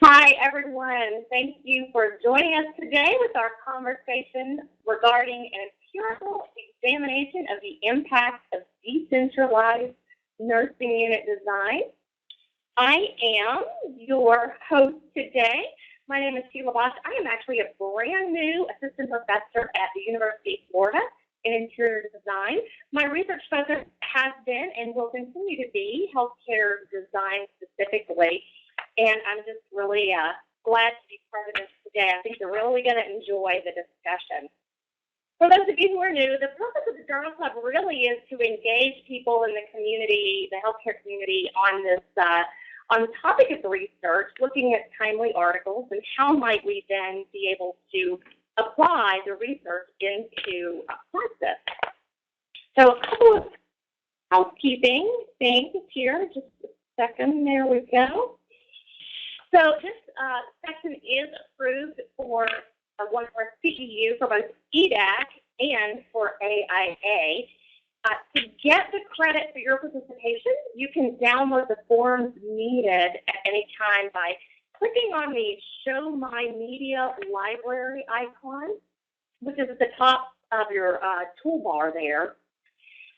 Hi, everyone. Thank you for joining us today with our conversation regarding an empirical examination of the impact of decentralized nursing unit design. I am your host today. My name is Sheila Bosch. I am actually a brand new assistant professor at the University of Florida in interior design. My research focus has been and will continue to be healthcare design specifically. And I'm just really glad to be part of this today. I think you're really going to enjoy the discussion. For those of you who are new, the purpose of the Journal Club really is to engage people in the community, the healthcare community, on this on the topic of research, looking at timely articles and how might we then be able to apply the research into practice. So a couple of housekeeping things here. Just a second. There we go. So this section is approved for one for CEU for both EDAC and for AIA. To get the credit for your participation, you can download the forms needed at any time by clicking on the Show My Media Library icon, which is at the top of your toolbar there.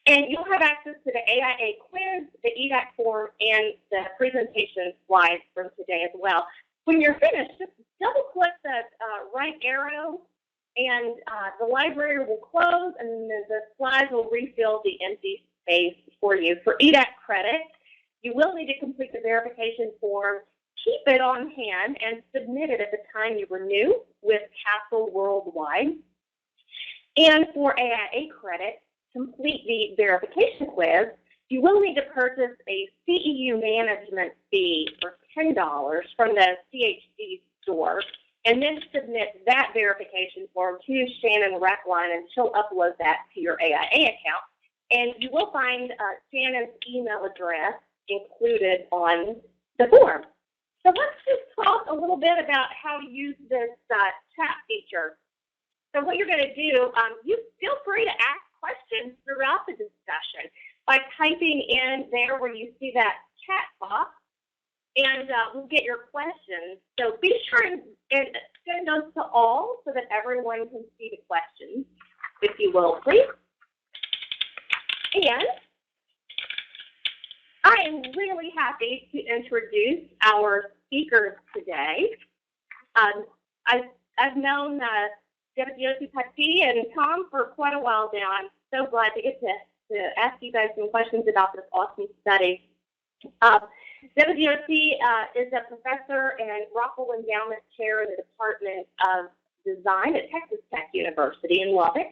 And you'll have access to the AIA quiz, the EDAC form, and the presentation slides from today as well. When you're finished, just double-click that right arrow, and the library will close, and the slides will refill the empty space for you. For EDAC credit, you will need to complete the verification form, keep it on hand, and submit it at the time you renew with Castle Worldwide. And for AIA credit, complete the verification quiz, you will need to purchase a CEU management fee for $10 from the CHD store, and then submit that verification form to Shannon Reckline, and she'll upload that to your AIA account. And you will find Shannon's email address included on the form. So let's just talk a little bit about how to use this chat feature. So what you're going to do, you feel free to ask questions throughout the discussion by typing in there where you see that chat box, and we'll get your questions. So be sure and send those to all so that everyone can see the questions, if you will, please. And I am really happy to introduce our speakers today. I've known Decentralized and Tom for quite a while now. I'm so glad to get to ask you guys some questions about this awesome study. Decentralized is a professor and Rockwell Endowment Chair in the Department of Design at Texas Tech University in Lubbock.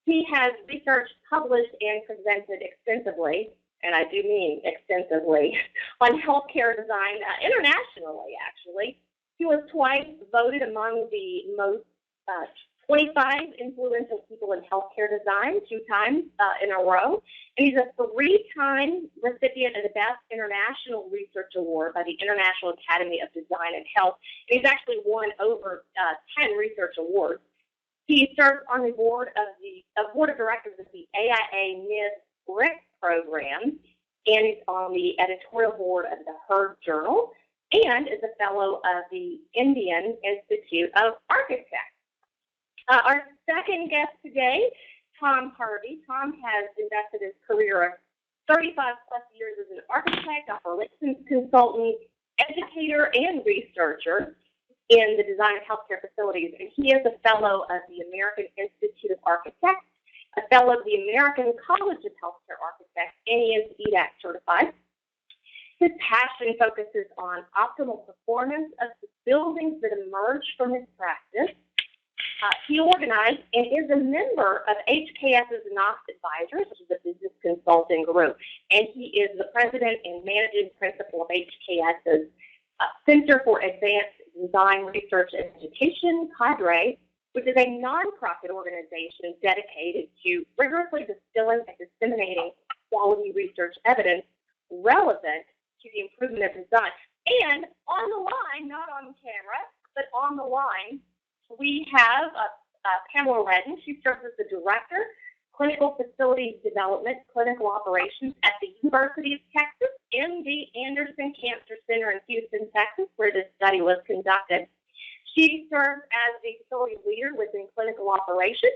He has researched, published, and presented extensively, and I do mean extensively, on healthcare design internationally, actually. He was twice voted among the most 25 influential people in healthcare design, 2 times in a row. And he's a 3-time recipient of the Best International Research Award by the International Academy of Design and Health. And he's actually won over 10 research awards. He serves on the board of directors of the AIA NIS BRIC program, and he's on the editorial board of the Herd Journal, and is a fellow of the Indian Institute of Architects. Our second guest today, Tom Harvey. Tom has invested his career of 35+ years as an architect, operations consultant, educator, and researcher in the design of healthcare facilities. And he is a fellow of the American Institute of Architects, a fellow of the American College of Healthcare Architects, and he is EDAC certified. His passion focuses on optimal performance of the buildings that emerge from his practice. He organized and is a member of HKS's NOS Advisors, which is a business consulting group, and he is the president and managing principal of HKS's Center for Advanced Design Research and Education, CADRE, which is a nonprofit organization dedicated to rigorously distilling and disseminating quality research evidence relevant to the improvement of design. And on the line, not on camera, but on the line, we have Pamela Redden. She serves as the director, Clinical Facilities Development, Clinical Operations at the University of Texas, MD Anderson Cancer Center in Houston, Texas, where this study was conducted. She serves as the facility leader within clinical operations,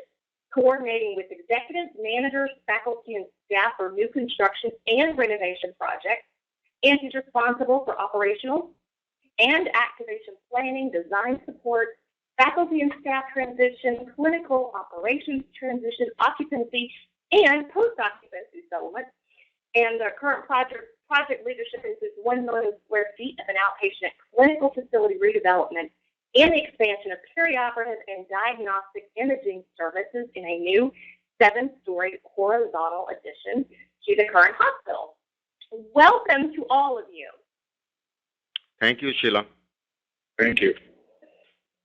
coordinating with executives, managers, faculty, and staff for new construction and renovation projects, and she's responsible for operational and activation planning, design support, faculty and staff transition, clinical operations transition, occupancy, and post-occupancy settlement. And the current project leadership includes 1 million square feet of an outpatient clinical facility redevelopment and the expansion of perioperative and diagnostic imaging services in a new 7-story horizontal addition to the current hospital. Welcome to all of you. Thank you, Sheila. Thank you.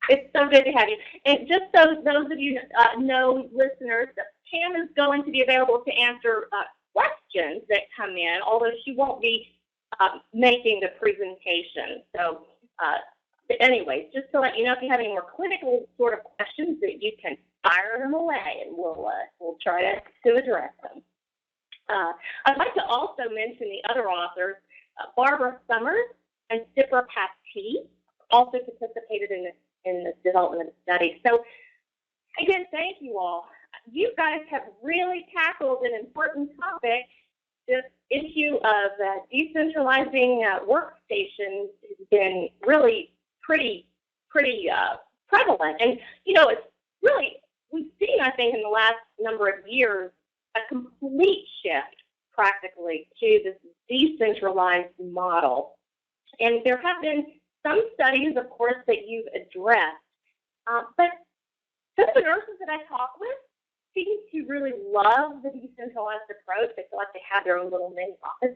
It's so good to have you. And just so those of you know, listeners, that Pam is going to be available to answer questions that come in, although she won't be making the presentation. So, but anyways, just to let you know, if you have any more clinical sort of questions, that you can fire them away, and we'll try to address them. I'd like to also mention the other authors, Barbara Summers and Sipra Patti, also participated in the development of the study. So, again, thank you all. You guys have really tackled an important topic. This issue of decentralizing workstations has been really pretty prevalent. And, you know, it's really, we've seen, I think, in the last number of years, a complete shift practically to this decentralized model. And there have been some studies, of course, that you've addressed, but some of the nurses that I talk with seem to really love the decentralized approach. They feel like they have their own little mini office.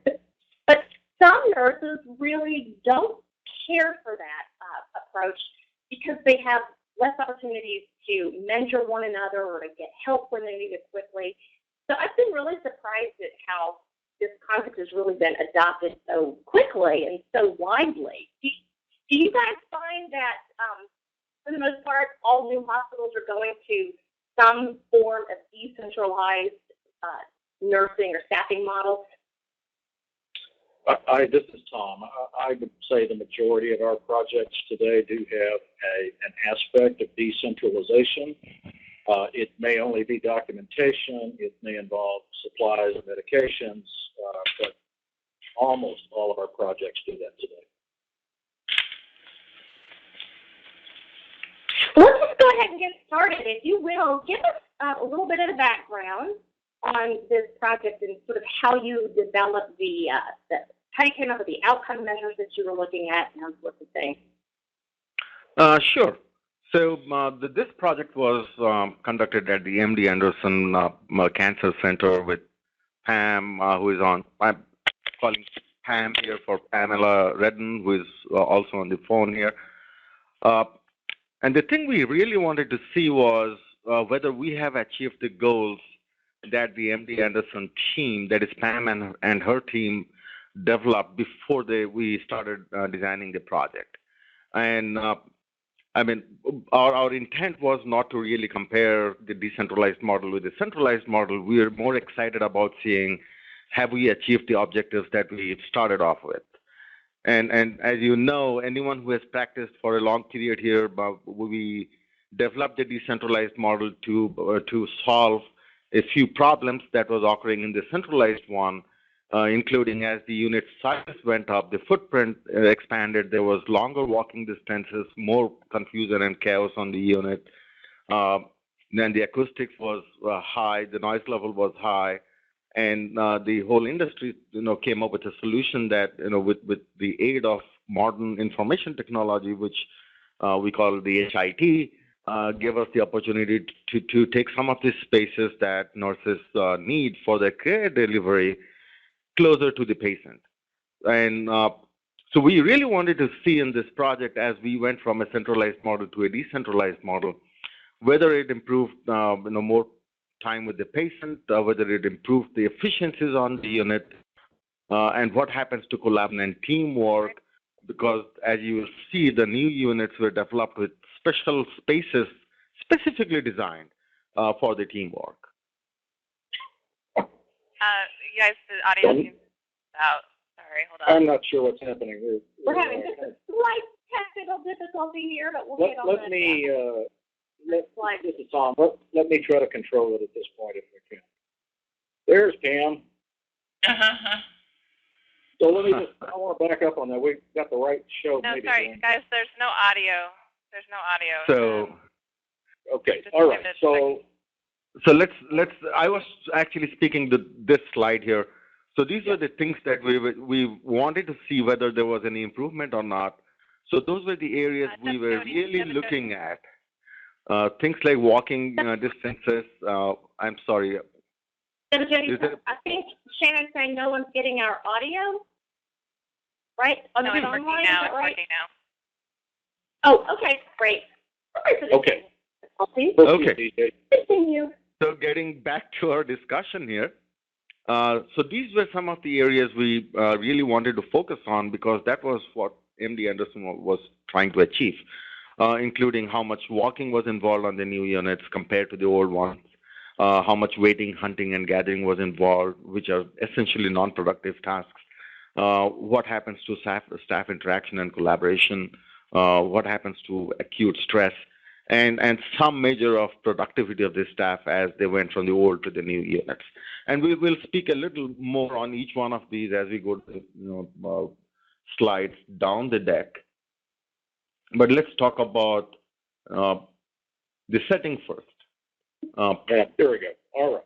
But some nurses really don't care for that approach because they have less opportunities to mentor one another or to get help when they need it quickly. So I've been really surprised at how this concept has really been adopted so quickly and so widely. Do you guys find that, for the most part, all new hospitals are going to some form of decentralized nursing or staffing models? This is Tom. I would say the majority of our projects today do have an aspect of decentralization. It may only be documentation. It may involve supplies and medications, but almost all of our projects do that today. Let's just go ahead and get started. If you will, give us a little bit of the background on this project and sort of how you developed how you came up with the outcome measures that you were looking at and those sorts of things. Sure. So this project was conducted at the MD Anderson Cancer Center with Pam, who is on. I'm calling Pam here for Pamela Redden, who is also on the phone here. And the thing we really wanted to see was whether we have achieved the goals that the MD Anderson team, that is Pam and her team, developed before we started designing the project. And I mean, our intent was not to really compare the decentralized model with the centralized model. We are more excited about seeing, have we achieved the objectives that we started off with? And as you know, anyone who has practiced for a long period here, we developed the decentralized model to solve a few problems that was occurring in the centralized one, including as the unit size went up, the footprint expanded, there was longer walking distances, more confusion and chaos on the unit. Then the acoustics was high, the noise level was high, and the whole industry, came up with a solution that, with the aid of modern information technology, which we call the HIT, gave us the opportunity to take some of these spaces that nurses need for their care delivery closer to the patient. And so we really wanted to see in this project, as we went from a centralized model to a decentralized model, whether it improved more time with the patient, whether it improved the efficiencies on the unit, and what happens to collaboration and teamwork, because as you will see, the new units were developed with special spaces specifically designed for the teamwork. You guys, the audio seems out. Sorry, hold on. I'm not sure what's happening. We're having just a slight technical difficulty here, but we'll get on Let that. me, this is Tom. Let me try to control it at this point if we can. There's Pam. So let me just, I want to back up on that. We've got the right show. No, maybe sorry, going. guys, there's no audio. There's no audio. So, Okay, just all give right. it a so let's. I was actually speaking to this slide here. So these were the things that we wanted to see whether there was any improvement or not. So those were the areas we were really looking at. Things like walking distances. I'm sorry. I think Shannon's saying no one's getting our audio, right? On No, the it's phone working line, now. is It's that right? working now. Oh, okay, great. Okay. Okay. Continue. So getting back to our discussion here. So these were some of the areas we really wanted to focus on because that was what MD Anderson was trying to achieve, including how much walking was involved on the new units compared to the old ones, how much waiting, hunting, and gathering was involved, which are essentially non-productive tasks, what happens to staff interaction and collaboration, what happens to acute stress, and some measure of productivity of the staff as they went from the old to the new units. And we will speak a little more on each one of these as we go to slides down the deck. But let's talk about the setting first. Yeah, there we go. All right.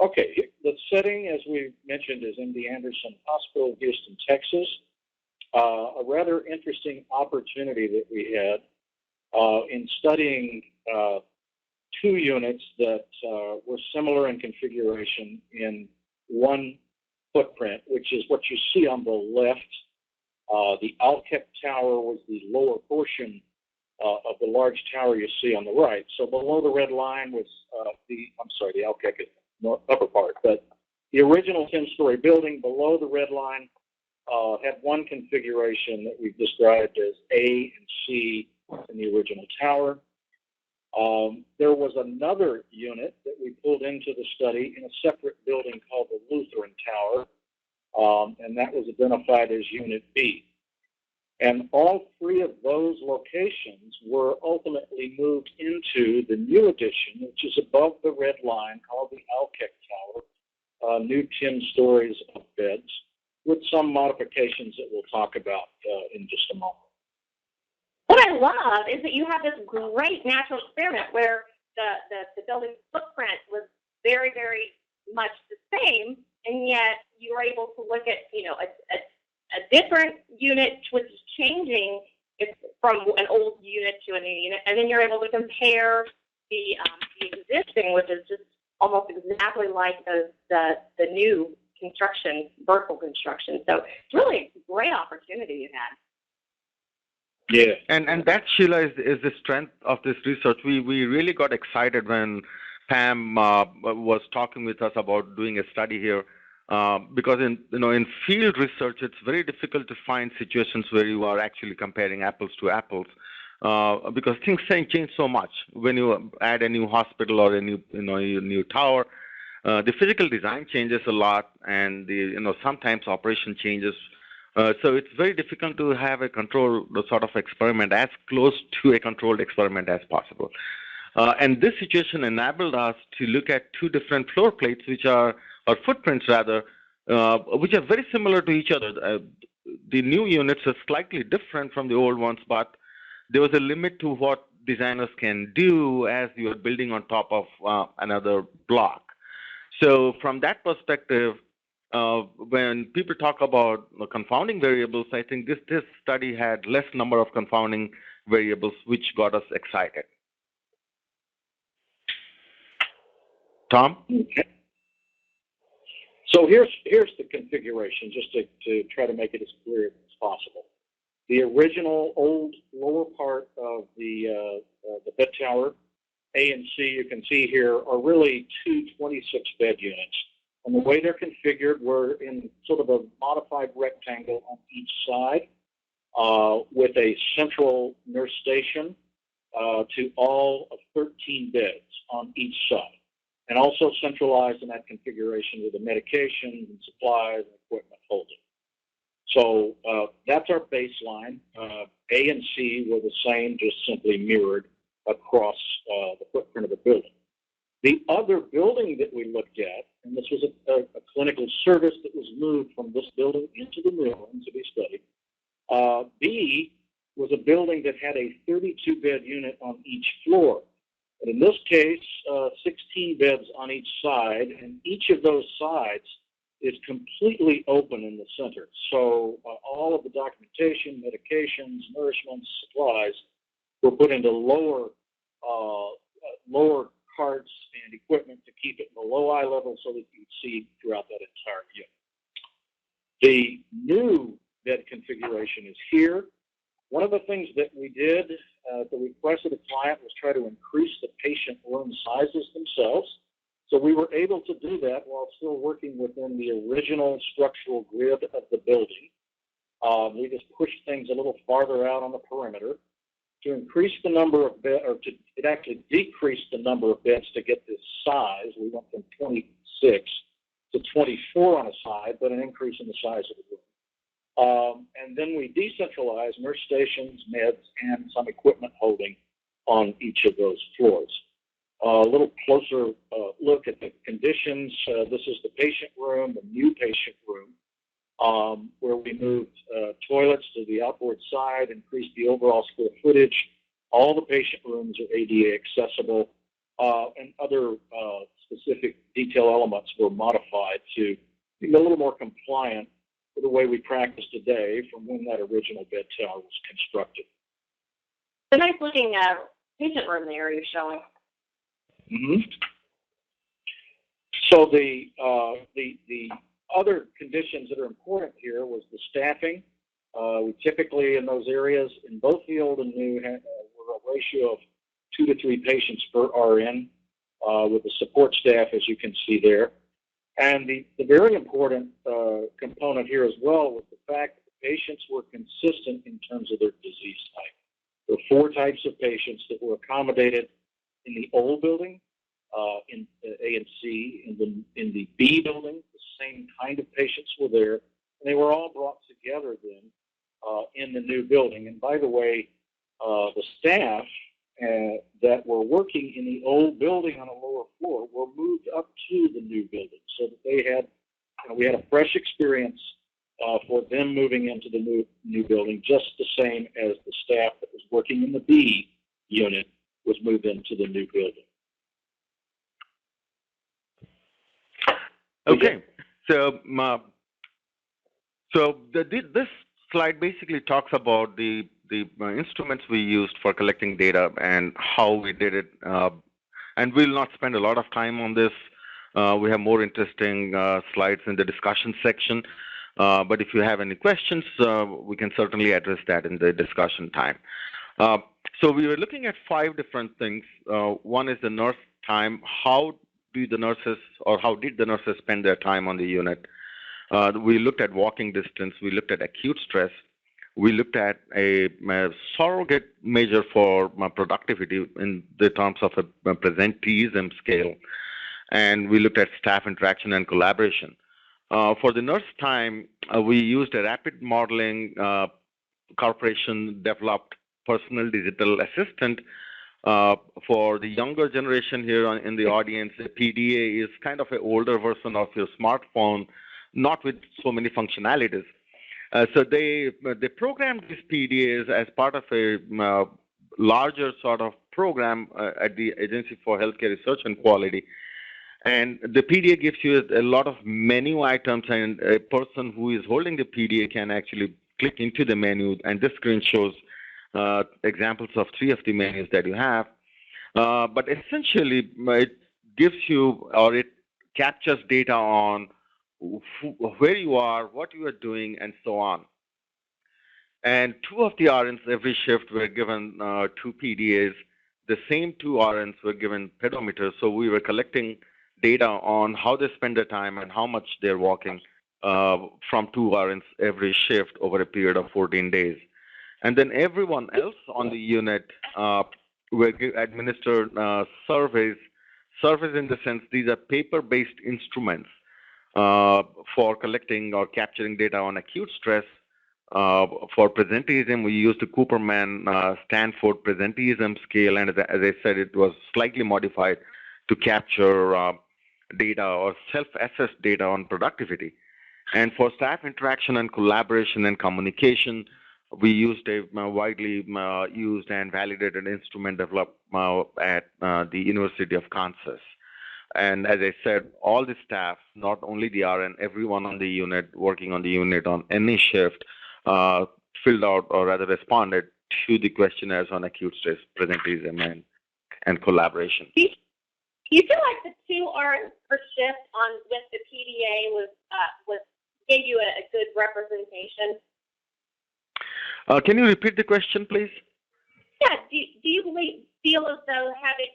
Okay, the setting, as we mentioned, is MD Anderson Hospital, Houston, Texas. A rather interesting opportunity that we had in studying two units that were similar in configuration in one footprint, which is what you see on the left. The Alkek Tower was the lower portion of the large tower you see on the right. So below the red line was the Alkek is the upper part, but the original 10-story building below the red line had one configuration that we've described as A and C in the original tower. There was another unit that we pulled into the study in a separate building called the Lutheran Tower, and that was identified as Unit B. And all three of those locations were ultimately moved into the new addition, which is above the red line, called the Alkek Tower, new 10 stories of beds, with some modifications that we'll talk about in just a moment. What I love is that you have this great natural experiment where the building footprint was very, very much the same, and yet you were able to look at, a different unit which is changing from an old unit to a new unit, and then you're able to compare the existing, which is just almost exactly like the new construction, vertical construction. So it's really a great opportunity you had. Yeah. And that, Sheila, is the strength of this research. We really got excited when Pam was talking with us about doing a study here, because in field research, it's very difficult to find situations where you are actually comparing apples to apples, because things change so much when you add a new hospital or a new tower. The physical design changes a lot, and sometimes operation changes. So it's very difficult to have a controlled sort of experiment, as close to a controlled experiment as possible. And this situation enabled us to look at two different floor plates, or footprints rather, which are very similar to each other. The new units are slightly different from the old ones, but there was a limit to what designers can do as you are building on top of another block. So from that perspective, when people talk about confounding variables, I think this study had less number of confounding variables, which got us excited. Tom? Okay. So here's the configuration, just to try to make it as clear as possible. The original old lower part of the bed tower, A and C, you can see here, are really two 26-bed units. And the way they're configured, we're in sort of a modified rectangle on each side, with a central nurse station to all of 13 beds on each side. and also centralized in that configuration with the medications and supplies and equipment holding. So that's our baseline. A and C were the same, just simply mirrored across the footprint of the building. The other building that we looked at, and this was a clinical service that was moved from this building into the new one to be studied. B was a building that had a 32-bed unit on each floor. And in this case, 16 beds on each side, and each of those sides is completely open in the center. So all of the documentation, medications, nourishments, supplies were put into lower carts and equipment to keep it in the low eye level so that you could see throughout that entire unit. The new bed configuration is here. One of the things that we did at the request of the client was try to increase the patient room sizes themselves. So we were able to do that while still working within the original structural grid of the building. We just pushed things a little farther out on the perimeter to increase the number of beds, or it actually decreased the number of beds to get this size. We went from 26 to 24 on a side, but an increase in the size of the room. And then we decentralized nurse stations, meds, and some equipment holding on each of those floors. A little closer look at the conditions. This is the patient room, the new patient room, where we moved toilets to the outboard side, increased the overall square footage. All the patient rooms are ADA accessible, and other specific detail elements were modified to be a little more compliant with the way we practice today from when that original bed tower was constructed. The nice looking patient room there you're showing. Mm-hmm. So the other conditions that are important here was the staffing. We typically in those areas, in both the old and new, were a ratio of 2 to 3 patients per RN with the support staff, as you can see there. And the very important component here as well was the fact that the patients were consistent in terms of their disease type. There were 4 types of patients that were accommodated in the old building, in A and C. In the B building, the same kind of patients were there, and they were all brought together then in the new building. And by the way, the staff that were working in the old building on a lower floor were moved up to the new building so that they had, we had a fresh experience for them moving into the new building, just the same as the staff that was working in the B unit was moved into the new building. Okay, so this slide basically talks about the instruments we used for collecting data and how we did it. And we'll not spend a lot of time on this. We have more interesting slides in the discussion section. But if you have any questions, we can certainly address that in the discussion time. So we were looking at 5 different things. One is the nurse time. How did the nurses spend their time on the unit? We looked at walking distance. We looked at acute stress. We looked at a surrogate measure for productivity in the terms of a presenteeism scale. And we looked at staff interaction and collaboration. For the nurse time, we used a rapid modeling corporation-developed personal digital assistant. For the younger generation here in the audience, the PDA is kind of an older version of your smartphone, not with so many functionalities. So they programmed these PDAs as part of a larger sort of program at the Agency for Healthcare Research and Quality. And the PDA gives you a lot of menu items, and a person who is holding the PDA can actually click into the menu, and this screen shows examples of 3 of the menus that you have. But essentially, it gives you, or it captures data on where you are, what you are doing, and so on. And 2 of the RNs every shift were given 2 PDAs. The same 2 RNs were given pedometers, so we were collecting data on how they spend their time and how much they're walking from 2 RNs every shift over a period of 14 days. And then everyone else on the unit were administered surveys Surface in the sense these are paper-based instruments for collecting or capturing data on acute stress. For presenteeism, we used the Cooperman Stanford presenteeism scale, and as I said, it was slightly modified to capture data or self-assessed data on productivity. And for staff interaction and collaboration and communication, we used a widely used and validated instrument developed at the University of Kansas. And as I said, all the staff, not only the RN, everyone on the unit, working on the unit on any shift, filled out or rather responded to the questionnaires on acute stress, presenteeism, and collaboration. Do you feel like the 2 RNs per shift on with the PDA was gave you a good representation? Can you repeat the question, please? Yeah. Do you feel as though having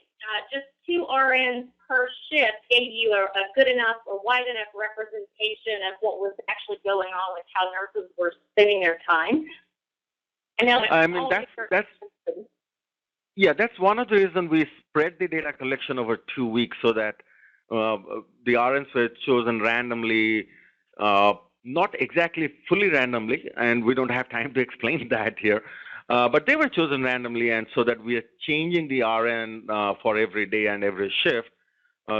just 2 RNs per shift gave you a good enough or wide enough representation of what was actually going on with how nurses were spending their time? I mean, that's one of the reasons we spread the data collection over 2 weeks so that the RNs were chosen randomly, not exactly fully randomly, and we don't have time to explain that here, but they were chosen randomly, and so that we are changing the RN for every day and every shift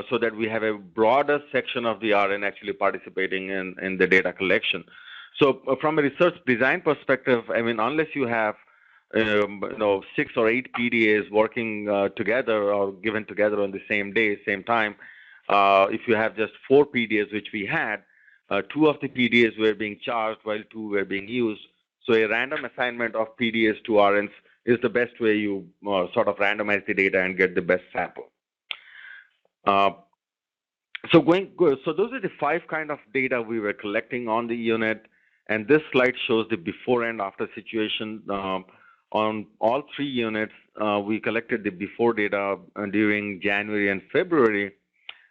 so that we have a broader section of the RN actually participating in the data collection. So from a research design perspective, I mean, unless you have 6 or 8 PDAs working together or given together on the same day, same time, if you have just 4 PDAs, which we had, 2 of the PDAs were being charged while 2 were being used. So a random assignment of PDAs to RNs is the best way you sort of randomize the data and get the best sample. So those are the 5 kind of data we were collecting on the unit, and this slide shows the before and after situation. On all 3 units, we collected the before data during January and February,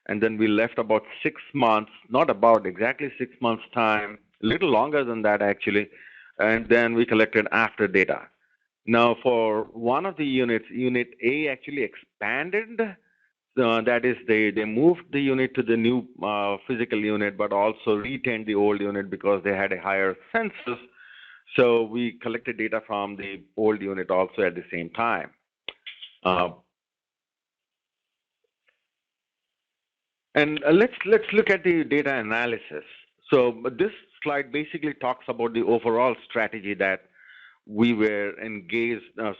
and then we left about 6 months, not about exactly 6 months time, a little longer than that actually, and then we collected after data. Now for one of the units, Unit A actually expanded. That is, they moved the unit to the new physical unit, but also retained the old unit because they had a higher census. So we collected data from the old unit also at the same time. And let's look at the data analysis. So this slide basically talks about the overall strategy that we were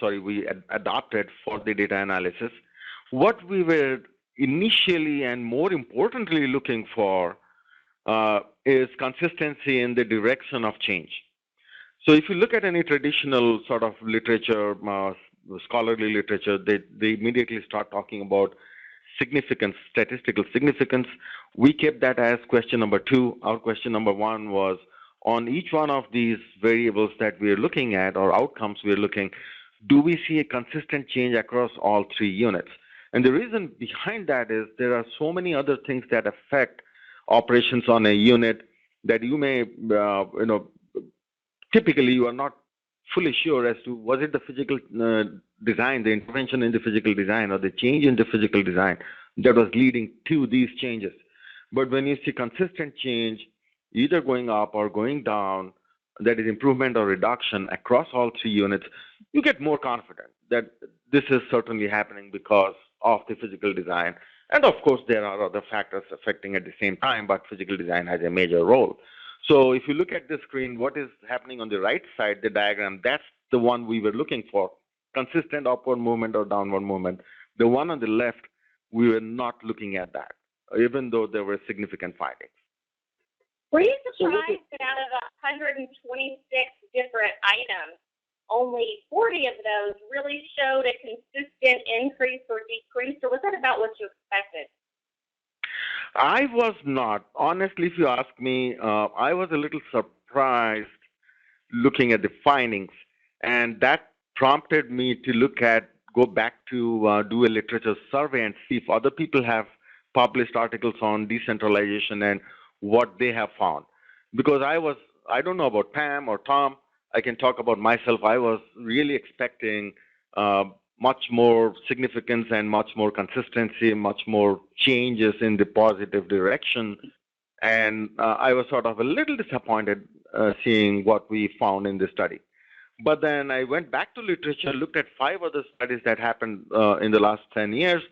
we adopted for the data analysis. What we were initially and more importantly looking for is consistency in the direction of change. So if you look at any traditional sort of literature, scholarly literature, they immediately start talking about significance, statistical significance. We kept that as question number 2. Our question number 1 was, on each one of these variables that we're looking at or outcomes we're looking, do we see a consistent change across all 3 units? And the reason behind that is there are so many other things that affect operations on a unit that you may, typically you are not fully sure as to was it the physical design, the intervention in the physical design or the change in the physical design that was leading to these changes. But when you see consistent change, either going up or going down, that is improvement or reduction across all 3 units, you get more confident that this is certainly happening because of the physical design. And of course, there are other factors affecting at the same time, but physical design has a major role. So if you look at the screen, what is happening on the right side, the diagram, that's the one we were looking for, consistent upward movement or downward movement. The one on the left, we were not looking at that, even though there were significant findings. Were you surprised that out of 126 different items, only 40 of those really showed a consistent increase or decrease, or was that about what you expected? I was not. Honestly, if you ask me, I was a little surprised looking at the findings, and that prompted me to go back to do a literature survey and see if other people have published articles on decentralization and what they have found. Because I don't know about Pam or Tom, I can talk about myself. I was really expecting much more significance and much more consistency, much more changes in the positive direction. And I was sort of a little disappointed seeing what we found in this study. But then I went back to literature, looked at 5 other studies that happened in the last 10 years,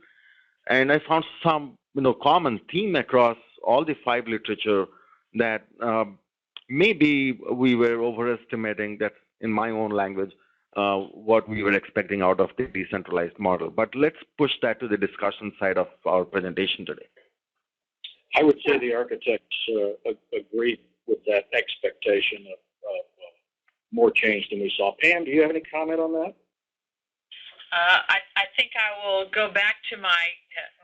and I found some common theme across all the 5 literature that maybe we were overestimating, that in my own language, what we were expecting out of the decentralized model. But let's push that to the discussion side of our presentation today. I would say the architects agreed with that expectation of more change than we saw. Pam, do you have any comment on that? I think I will go back to my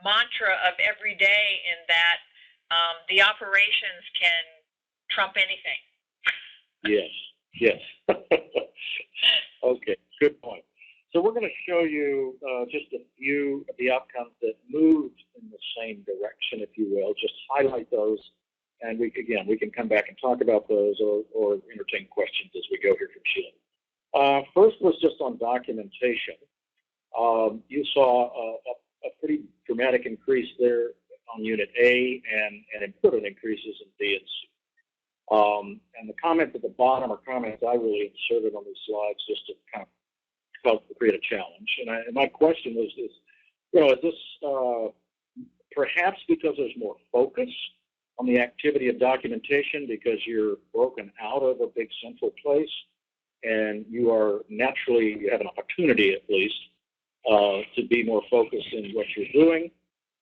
mantra of every day in that the operations can trump anything. Yes. Okay, good point. So we're going to show you just a few of the outcomes that moved in the same direction, if you will. Just highlight those, and we can come back and talk about those or entertain questions as we go here from Sheila. First was just on documentation. You saw a pretty dramatic increase there on Unit A and important increases in B and C. And the comments at the bottom are comments I really inserted on these slides just to kind of help create a challenge. And my question was this, is this perhaps because there's more focus on the activity of documentation because you're broken out of a big central place and you have an opportunity at least to be more focused in what you're doing?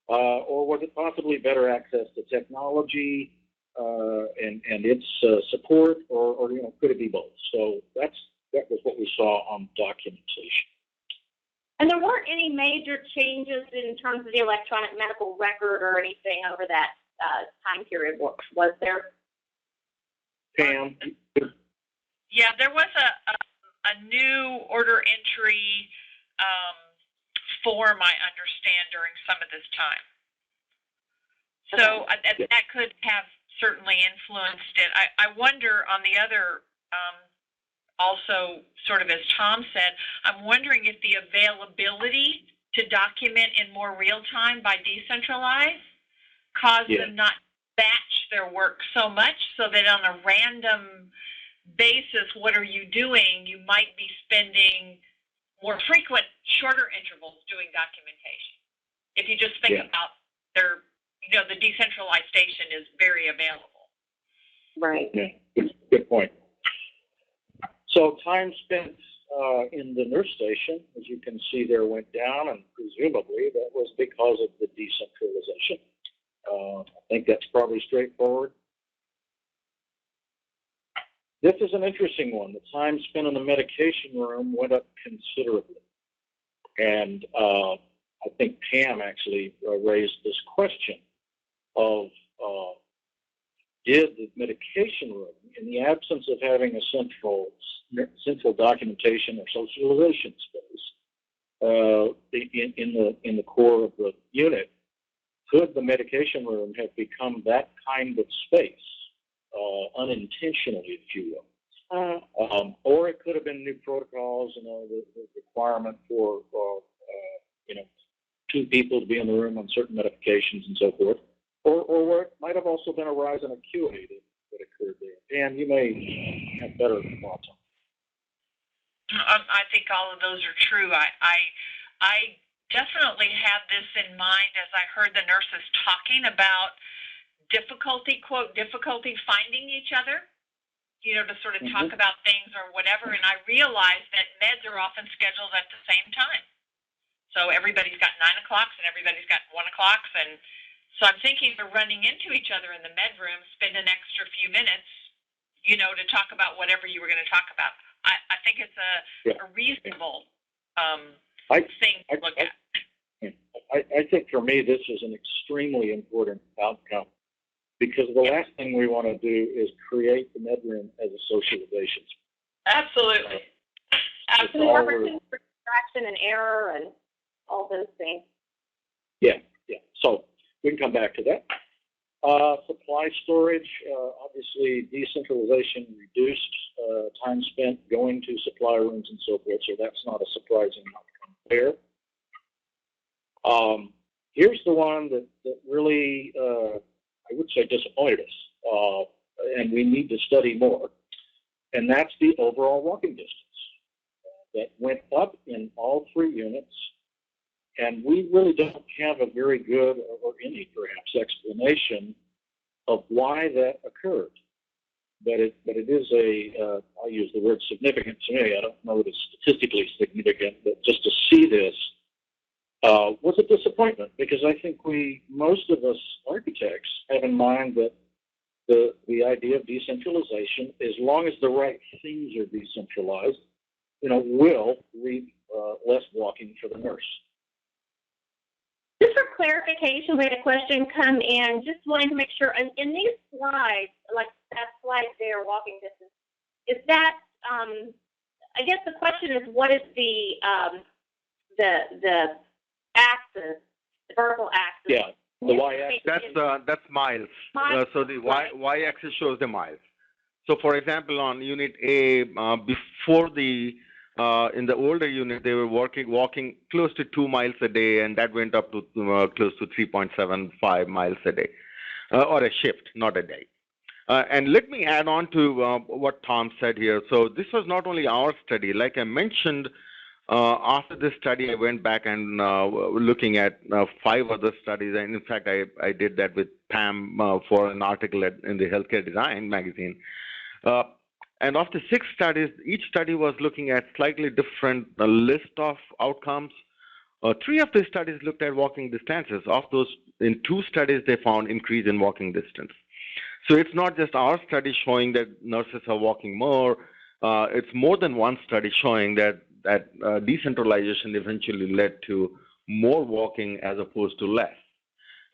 Or was it possibly better access to technology and its support, or could it be both? So that was what we saw on documentation. And there weren't any major changes in terms of the electronic medical record or anything over that time period, was there? Pam? Yeah, there was a new order entry form, I understand, during some of this time. So that could have certainly influenced it. I wonder on the other, also sort of as Tom said, I'm wondering if the availability to document in more real time by decentralized caused them not to batch their work so much, so that on a random basis, what are you doing? You might be spending more frequent, shorter intervals doing documentation. If you just think about the decentralized station is very available. Right. Yeah, good point. So time spent in the nurse station, as you can see there, went down, and presumably that was because of the decentralization. I think that's probably straightforward. This is an interesting one. The time spent in the medication room went up considerably. And I think Pam actually raised this question of did the medication room, in the absence of having a central documentation or socialization space in the core of the unit, could the medication room have become that kind of space unintentionally, if you will? Or it could have been new protocols, the requirement for 2 people to be in the room on certain medications and so forth. Or it might have also been a rise in acuity that occurred there. And you may have better thoughts on that. I think all of those are true. I definitely had this in mind as I heard the nurses talking about difficulty finding each other, to sort of talk about things or whatever. And I realized that meds are often scheduled at the same time. So everybody's got 9 o'clocks and everybody's got 1 o'clocks. And so I'm thinking they're running into each other in the med room, spend an extra few minutes, to talk about whatever you were going to talk about. I think it's a reasonable thing to look at. I think for me, this is an extremely important outcome because the last thing we want to do is create the med room as a socialization space. Absolutely. Absolutely. For distraction and error and all those things. Yeah. So we can come back to that. Supply storage, obviously decentralization reduced time spent going to supply rooms and so forth, so that's not a surprising outcome. there. Here's the one that really, I would say, disappointed us, and we need to study more, and that's the overall walking distance that went up in all 3 units, and we really don't have a very good or any, perhaps, explanation of why that occurred. But it is I'll use the word significant to me. I don't know that it's statistically significant, but just to see this was a disappointment, because I think most of us architects have in mind that the idea of decentralization, as long as the right things are decentralized, will lead less walking for the nurse. Just for clarification, we had a question come in. Just wanting to make sure, in these slides, like that slide there, walking distance, is that, I guess the question is, what is the axis, the vertical axis? Yeah, the y-axis. That's miles. So the y-axis shows the miles. So, for example, on Unit A, before in the older unit, they were walking close to 2 miles a day, and that went up to close to 3.75 miles a day, or a shift, not a day. And let me add on to what Tom said here. So this was not only our study. Like I mentioned, after this study, I went back and looking at 5 other studies. And in fact, I did that with Pam for an article in the Healthcare Design magazine. And of the 6 studies, each study was looking at slightly different list of outcomes. 3 of the studies looked at walking distances. Of those, in 2 studies, they found increase in walking distance. So it's not just our study showing that nurses are walking more. It's more than one study showing that decentralization eventually led to more walking as opposed to less.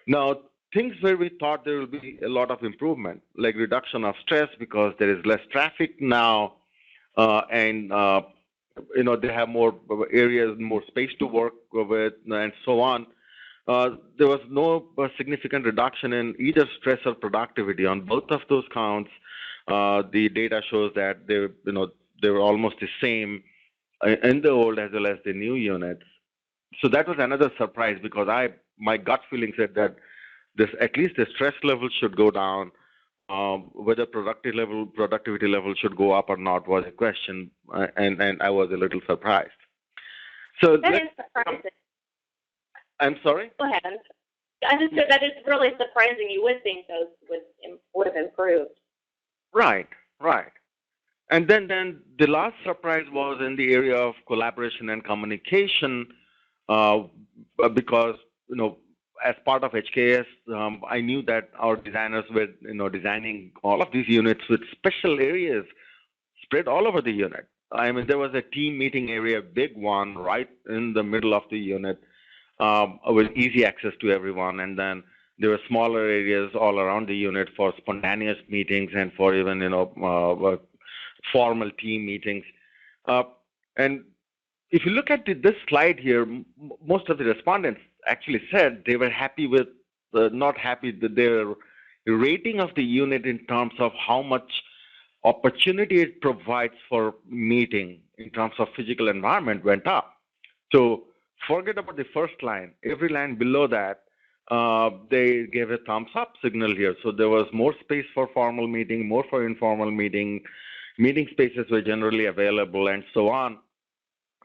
Now, things where we thought there will be a lot of improvement, like reduction of stress because there is less traffic now, and they have more areas, more space to work with, and so on. There was no significant reduction in either stress or productivity. On both of those counts, the data shows that they were almost the same in the old as well as the new units. So that was another surprise, because my gut feeling said that at least the stress level should go down. Whether productivity level should go up or not was a question, and I was a little surprised. So that is surprising. I'm sorry? Go ahead. I just said that is really surprising. You would think those would have improved. Right. And then the last surprise was in the area of collaboration and communication, because as part of HKS, I knew that our designers were designing all of these units with special areas spread all over the unit. I mean, there was a team meeting area, big one, right in the middle of the unit, with easy access to everyone. And then there were smaller areas all around the unit for spontaneous meetings and for even formal team meetings. And if you look at this slide here, most of the respondents actually said they were happy with, not happy, that their rating of the unit in terms of how much opportunity it provides for meeting in terms of physical environment went up. So forget about the first line. Every line below that, they gave a thumbs up signal here. So there was more space for formal meeting, more for informal meeting. Meeting spaces were generally available, and so on,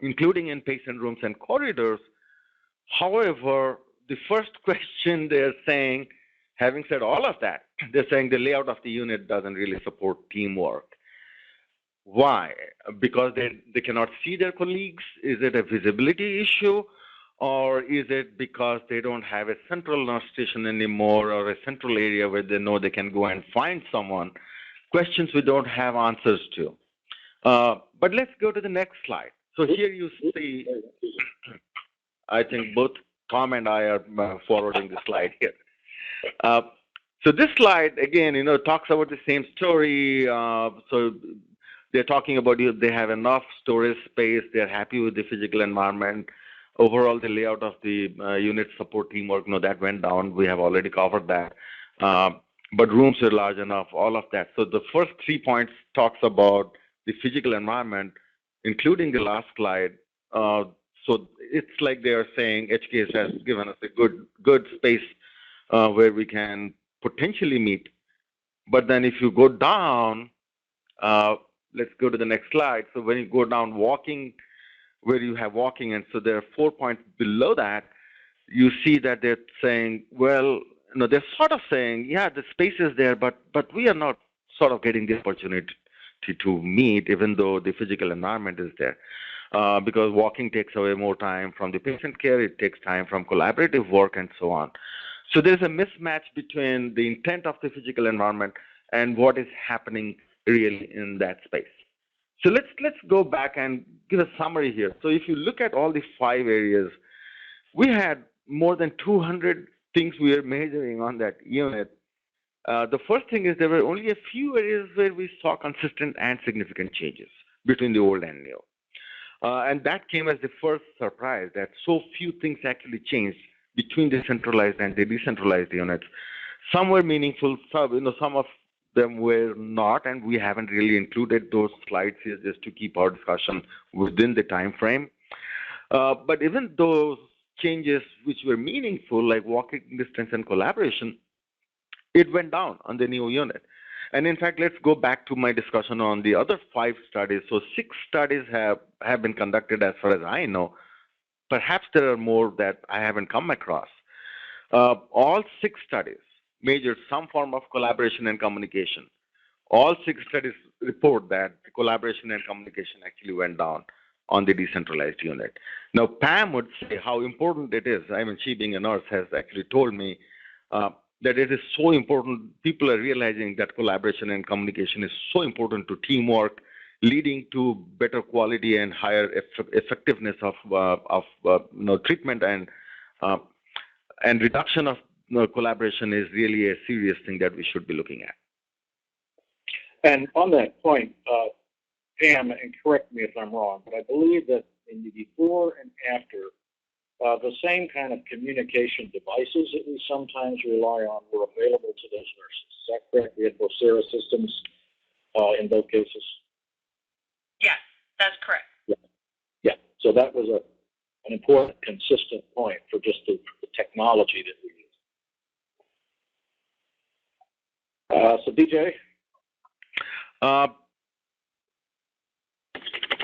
including in patient rooms and corridors. However, the first question they're saying, having said all of that, they're saying the layout of the unit doesn't really support teamwork. Why? Because they cannot see their colleagues? Is it a visibility issue? Or is it because they don't have a central nurse station anymore, or a central area where they know they can go and find someone? Questions we don't have answers to. But let's go to the next slide. So here you see, I think both Tom and I are forwarding the slide here. So this slide, again, talks about the same story. So they're talking about they have enough storage space. They're happy with the physical environment. Overall, the layout of the unit support teamwork, that went down. We have already covered that. But rooms are large enough, all of that. So the first 3 points talks about the physical environment, including the last slide. So it's like they are saying HKS has given us a good space where we can potentially meet. But then if you go down, let's go to the next slide. So when you go down walking, where you have walking, and so there are 4 points below that, you see that they're saying, well, they're sort of saying, yeah, the space is there, but we are not sort of getting the opportunity to meet, even though the physical environment is there. Because walking takes away more time from the patient care, it takes time from collaborative work, and so on. So there's a mismatch between the intent of the physical environment and what is happening really in that space. So let's go back and give a summary here. So if you look at all the 5 areas, we had more than 200 things we are measuring on that unit. The first thing is there were only a few areas where we saw consistent and significant changes between the old and new. And that came as the first surprise, that so few things actually changed between the centralized and the decentralized units. Some were meaningful, some of them were not, and we haven't really included those slides here just to keep our discussion within the time frame. But even those changes which were meaningful, like walking distance and collaboration, it went down on the new unit. And in fact, let's go back to my discussion on the other 5 studies. So 6 studies have been conducted as far as I know. Perhaps there are more that I haven't come across. All 6 studies measured some form of collaboration and communication. All 6 studies report that the collaboration and communication actually went down on the decentralized unit. Now, Pam would say how important it is. I mean, she being a nurse has actually told me that it is so important. People are realizing that collaboration and communication is so important to teamwork, leading to better quality and higher effectiveness of treatment, and reduction of collaboration is really a serious thing that we should be looking at. And on that point, Pam, and correct me if I'm wrong, but I believe that in the before and after, the same kind of communication devices that we sometimes rely on were available to those nurses. Is that correct? We had Vocera systems in both cases? Yes, that's correct. Yeah. So that was an important, consistent point for just the technology that we use. So DJ?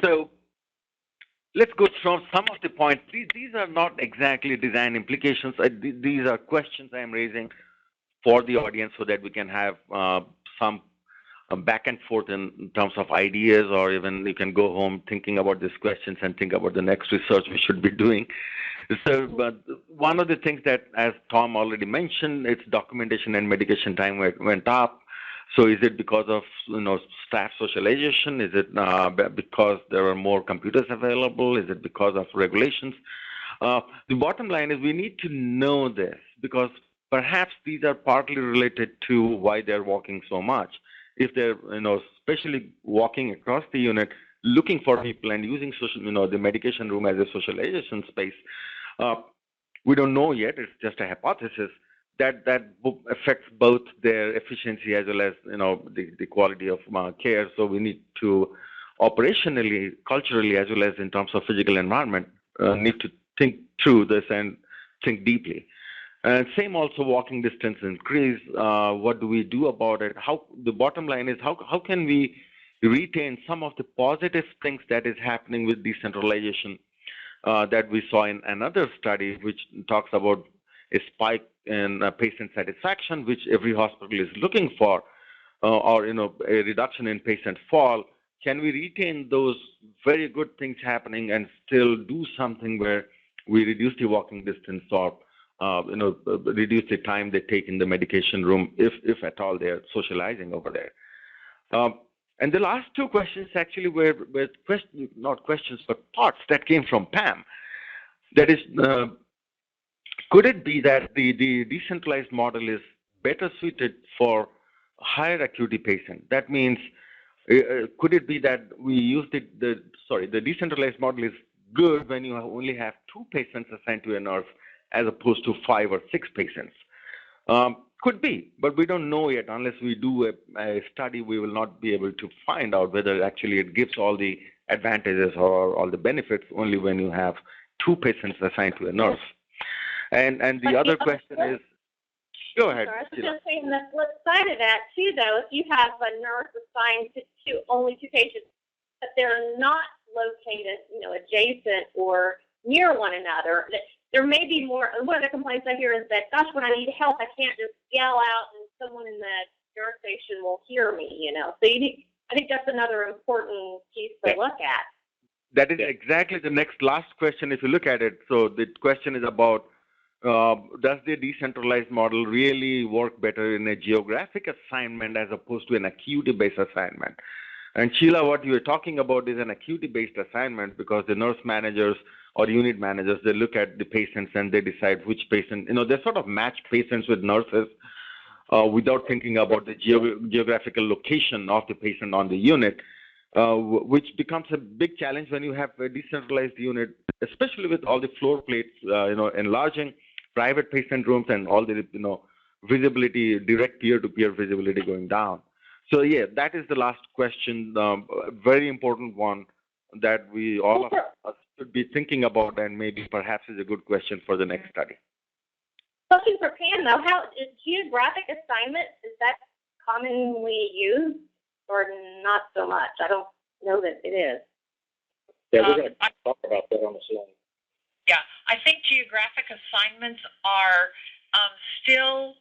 So let's go through some of the points. These are not exactly design implications. These are questions I am raising for the audience so that we can have some back and forth in terms of ideas, or even you can go home thinking about these questions and think about the next research we should be doing. So, but one of the things that, as Tom already mentioned, it's documentation and medication time went up. So is it because of staff socialization? Is it because there are more computers available? Is it because of regulations? The bottom line is we need to know this, because perhaps these are partly related to why they're walking so much. If they're especially walking across the unit, looking for people and using the medication room as a socialization space, we don't know yet. It's just a hypothesis. That affects both their efficiency as well as the quality of care. So we need to operationally, culturally, as well as in terms of physical environment, need to think through this and think deeply. And same also walking distance increase. What do we do about it? The bottom line is how can we retain some of the positive things that is happening with decentralization that we saw in another study, which talks about a spike in patient satisfaction, which every hospital is looking for, or a reduction in patient fall. Can we retain those very good things happening and still do something where we reduce the walking distance, or reduce the time they take in the medication room, if at all they're socializing over there? And the last 2 questions actually were not questions, but thoughts that came from Pam. That is, could it be that the decentralized model is better suited for higher acuity patients? That means, could it be that we use the decentralized model is good when you only have 2 patients assigned to a nurse as opposed to 5 or 6 patients? Could be, but we don't know yet. Unless we do a study, we will not be able to find out whether actually it gives all the advantages or all the benefits only when you have 2 patients assigned to a nurse. And the other question is, go ahead. I was just saying the flip side of that too, though, if you have a nurse assigned to only 2 patients, but they're not located, adjacent or near one another, there may be more. One of the complaints I hear is that, gosh, when I need help, I can't just yell out and someone in the nurse station will hear me. So I think that's another important piece to look at. That is exactly the last question if you look at it. So the question is about, does the decentralized model really work better in a geographic assignment as opposed to an acuity-based assignment? And Sheila, what you're talking about is an acuity-based assignment because the nurse managers or unit managers, they look at the patients and they decide which patient, they sort of match patients with nurses without thinking about the geographical location of the patient on the unit, which becomes a big challenge when you have a decentralized unit, especially with all the floor plates, enlarging private patient rooms and all the, visibility, direct peer-to-peer visibility going down. So yeah, that is the last question, very important one that we all of us should be thinking about, and maybe perhaps is a good question for the next study. Looking for Pam, though, how is geographic assignment, is that commonly used or not so much? I don't know that it is. Yeah, we're going to talk about that on the slide. Yeah, I think geographic assignments are still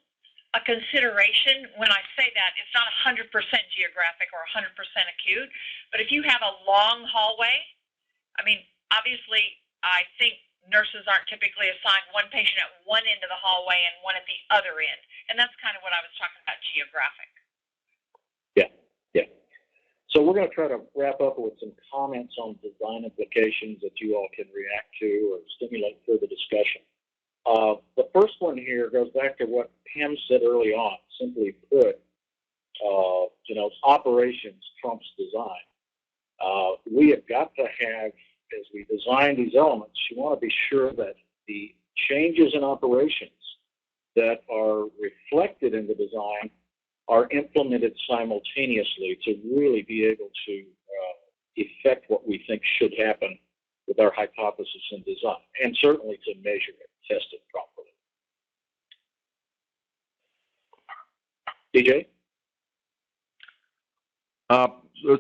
a consideration. When I say that, it's not 100% geographic or 100% acute, but if you have a long hallway, obviously, I think nurses aren't typically assigned one patient at one end of the hallway and one at the other end, and that's kind of what I was talking about, geographic. Yeah. So we're going to try to wrap up with some comments on design implications that you all can react to or stimulate further discussion. The first one here goes back to what Pam said early on. Simply put, operations trumps design. We have got to have, as we design these elements, you want to be sure that the changes in operations that are reflected in the design are implemented simultaneously to really be able to effect what we think should happen with our hypothesis and design, and certainly to measure it, test it properly. DJ?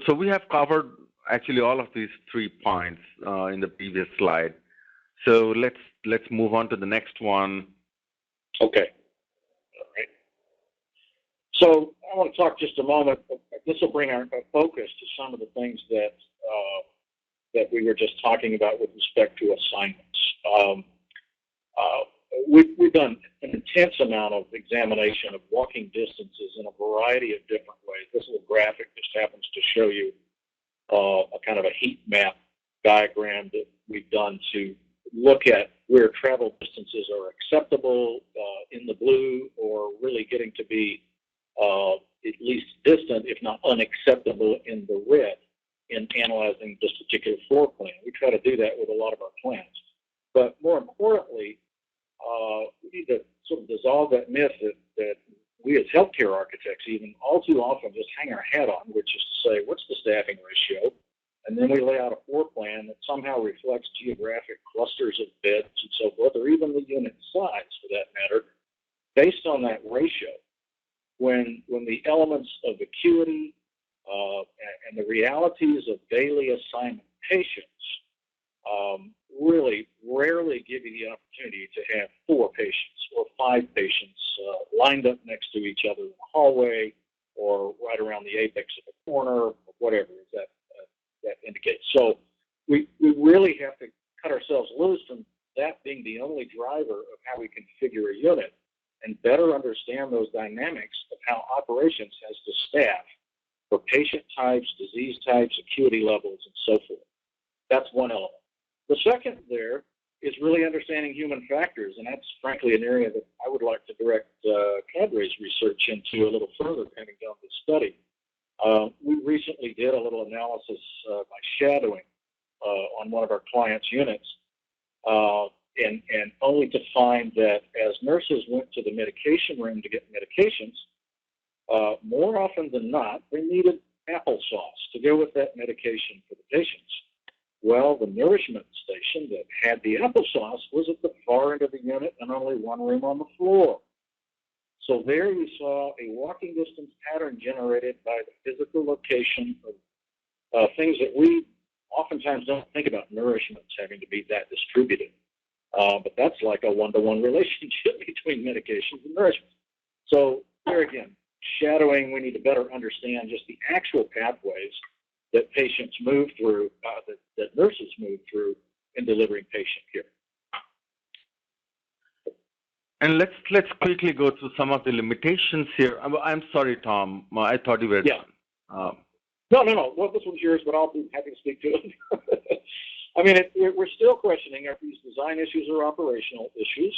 So we have covered actually all of these 3 points in the previous slide. So let's move on to the next one. Okay. All right. So I want to talk just a moment. This will bring our focus to some of the things that we were just talking about with respect to assignments. We've done an intense amount of examination of walking distances in a variety of different ways. This little graphic just happens to show you a kind of a heat map diagram that we've done to look at where travel distances are acceptable in the blue, or really getting to be at least distant, if not unacceptable, in the red in analyzing this particular floor plan. We try to do that with a lot of our plans. But more importantly, we need to sort of dissolve that myth that we as healthcare architects even all too often just hang our hat on, which is to say, what's the staffing ratio? And then we lay out a floor plan that somehow reflects geographic clusters of beds and so forth, or even the unit size for that matter, based on that ratio. When the elements of acuity and the realities of daily assignment patients really rarely give you the opportunity to have 4 patients or 5 patients lined up next to each other in the hallway or right around the apex of a corner, or whatever that indicates. So we really have to cut ourselves loose from that being the only driver of how we configure a unit, and better understand those dynamics of how operations has to staff for patient types, disease types, acuity levels, and so forth. That's one element. The second there is really understanding human factors, and that's frankly an area that I would like to direct Cadre's research into a little further, having done this study. We recently did a little analysis by shadowing on one of our clients' units, and only to find that as nurses went to the medication room to get medications, more often than not, they needed applesauce to go with that medication for the patients. Well, the nourishment station that had the applesauce was at the far end of the unit and only one room on the floor. So there you saw a walking distance pattern generated by the physical location of things that we oftentimes don't think about nourishments having to be that distributed. But that's like a one-to-one relationship between medications and nourishment. So there again, shadowing, we need to better understand just the actual pathways that patients move through, that nurses move through in delivering patient care. And let's quickly go through some of the limitations here. I'm sorry, Tom. I thought you were done. No. Well, this one's yours, but I'll be happy to speak to it. I mean, we're still questioning if these design issues or operational issues.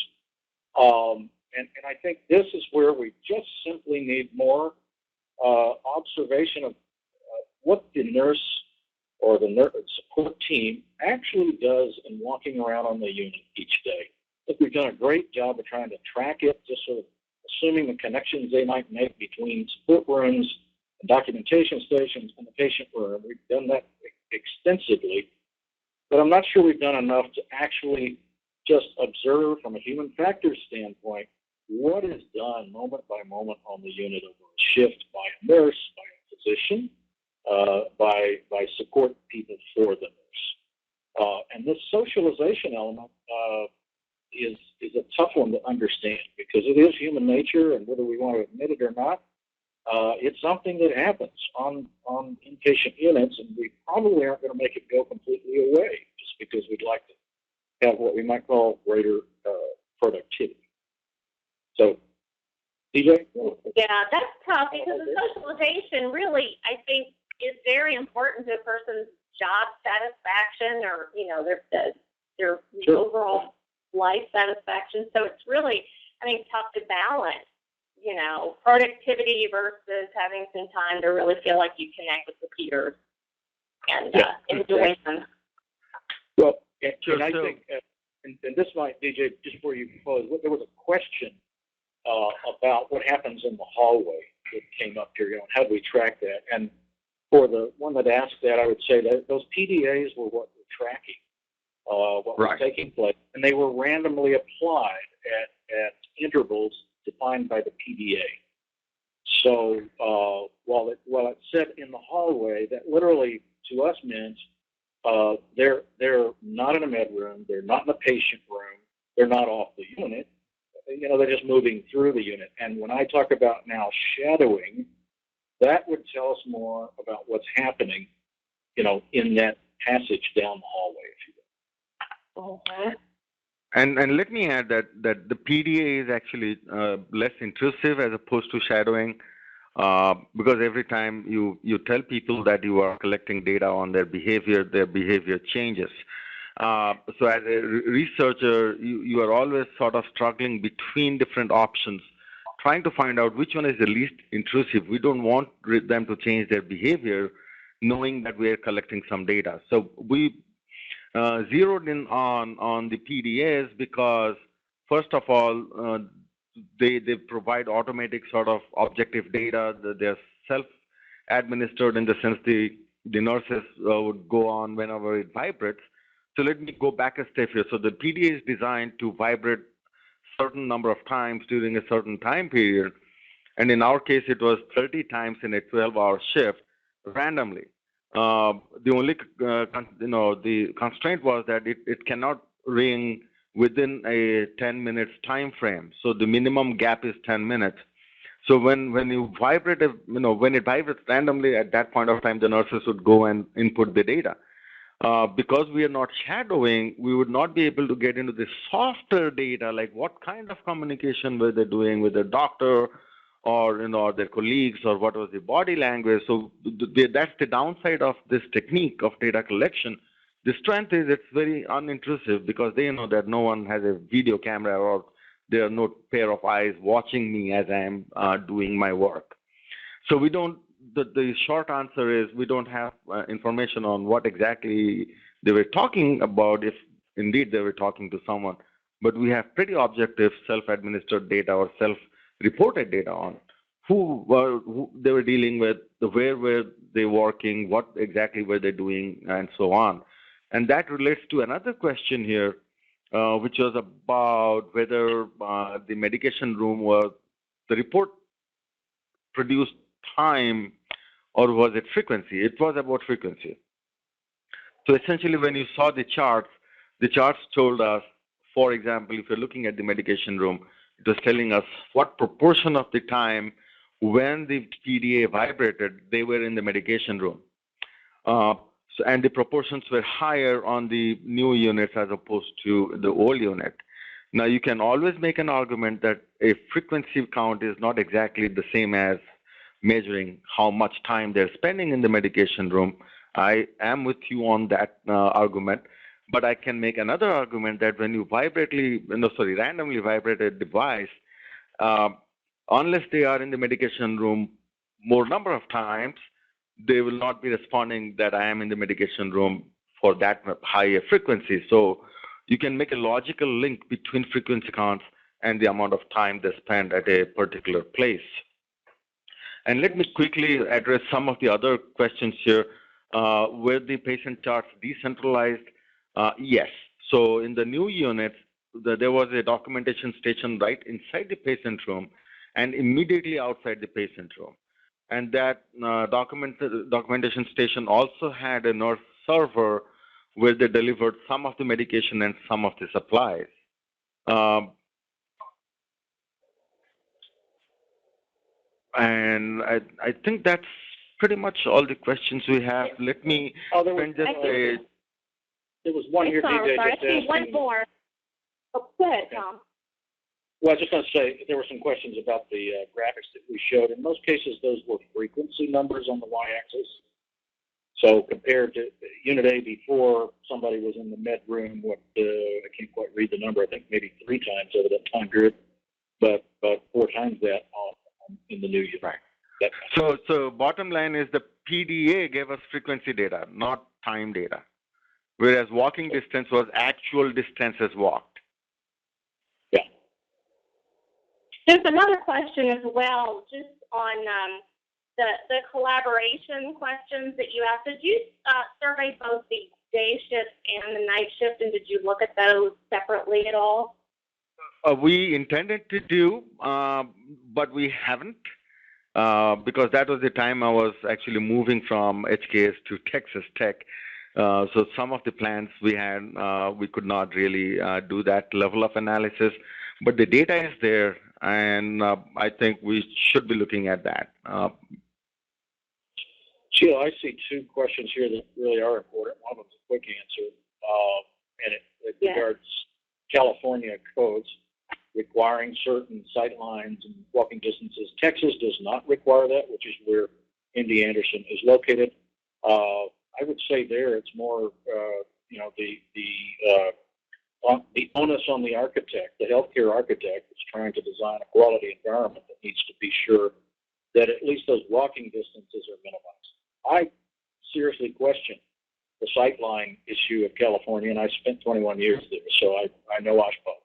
And I think this is where we just simply need more observation of what the nurse or the nurse support team actually does in walking around on the unit each day. I think we've done a great job of trying to track it, just sort of assuming the connections they might make between support rooms and documentation stations and the patient room. We've done that extensively, but I'm not sure we've done enough to actually just observe from a human factors standpoint what is done moment by moment on the unit over a shift by a nurse, by a physician, by support people for the nurse. And this socialization element is a tough one to understand because it is human nature, and whether we want to admit it or not, it's something that happens on inpatient units, and we probably aren't going to make it go completely away just because we'd like to have what we might call greater productivity. So, DJ? Yeah, that's tough because the socialization really, I think, is very important to a person's job satisfaction or, their overall life satisfaction. So it's really, I think, tough to balance, productivity versus having some time to really feel like you connect with the peers and enjoy them. Well, and I think, and this might, DJ, just before you close, there was a question about what happens in the hallway that came up here, how do we track that? And for the one that asked that, I would say that those PDAs were what we're tracking, what was taking place, and they were randomly applied at intervals defined by the PDA. So while it said in the hallway, that literally to us meant they're not in a med room, they're not in the patient room, they're not off the unit. They're just moving through the unit. And when I talk about now shadowing, that would tell us more about what's happening, in that passage down the hallway, if you will. Okay. And let me add that the PDA is actually less intrusive as opposed to shadowing, because every time you tell people that you are collecting data on their behavior changes. So as a researcher, you are always sort of struggling between different options, trying to find out which one is the least intrusive. We don't want them to change their behavior, knowing that we are collecting some data. So we zeroed in on the PDAs because, first of all, they provide automatic sort of objective data. They're self-administered in the sense the nurses would go on whenever it vibrates. So let me go back a step here. So the PDA is designed to vibrate certain number of times during a certain time period. And in our case, it was 30 times in a 12-hour shift randomly. The only, the constraint was that it cannot ring within a 10 minutes time frame. So the minimum gap is 10 minutes. So when you vibrate, when it vibrates randomly at that point of time, the nurses would go and input the data. Because we are not shadowing, we would not be able to get into the softer data, like what kind of communication were they doing with the doctor or their colleagues, or what was the body language. So that's the downside of this technique of data collection. The strength is it's very unintrusive because they know that no one has a video camera or there are no pair of eyes watching me as I am doing my work. So we don't. The short answer is we don't have information on what exactly they were talking about, if indeed they were talking to someone. But we have pretty objective self-administered data or self-reported data on who they were dealing with, where were they working, what exactly were they doing, and so on. And that relates to another question here, which was about whether the medication room was the report produced time or was it frequency? It was about frequency. So essentially, when you saw the charts told us, for example, if you're looking at the medication room, it was telling us what proportion of the time when the PDA vibrated, they were in the medication room. And the proportions were higher on the new units as opposed to the old unit. Now, you can always make an argument that a frequency count is not exactly the same as measuring how much time they're spending in the medication room. I am with you on that argument, but I can make another argument that when you randomly vibrate a device, unless they are in the medication room more number of times, they will not be responding that I am in the medication room for that higher frequency. So you can make a logical link between frequency counts and the amount of time they spend at a particular place. And let me quickly address some of the other questions here. Were the patient charts decentralized? Yes. So in the new units, there was a documentation station right inside the patient room and immediately outside the patient room. And that documentation station also had a nurse server where they delivered some of the medication and some of the supplies. And I think that's pretty much all the questions we have. Let me there was one here, DJ, just asking. One more. Oh, go ahead, Tom. Well, I was just going to say, there were some questions about the graphics that we showed. In most cases, those were frequency numbers on the y-axis. So compared to Unit A before, somebody was in the med room, I can't quite read the number, I think maybe 3 times over that time period, but 4 times that in the new unit. Right. So bottom line is the PDA gave us frequency data, not time data, whereas walking distance was actual distances walked. Yeah. There's another question as well, just on the collaboration questions that you asked. Did you survey both the day shift and the night shift, and did you look at those separately at all? We intended to do, but we haven't, because that was the time I was actually moving from HKS to Texas Tech. So some of the plans we had, we could not really do that level of analysis. But the data is there, and I think we should be looking at that. Sheila, I see 2 questions here that really are important. One of them is a quick answer, and it regards California codes requiring certain sight lines and walking distances. Texas does not require that, which is where MD Anderson is located. I would say there it's more, the onus on the architect, the healthcare architect, is trying to design a quality environment that needs to be sure that at least those walking distances are minimized. I seriously question the sightline issue of California, and I spent 21 years there, so I know OSHPO.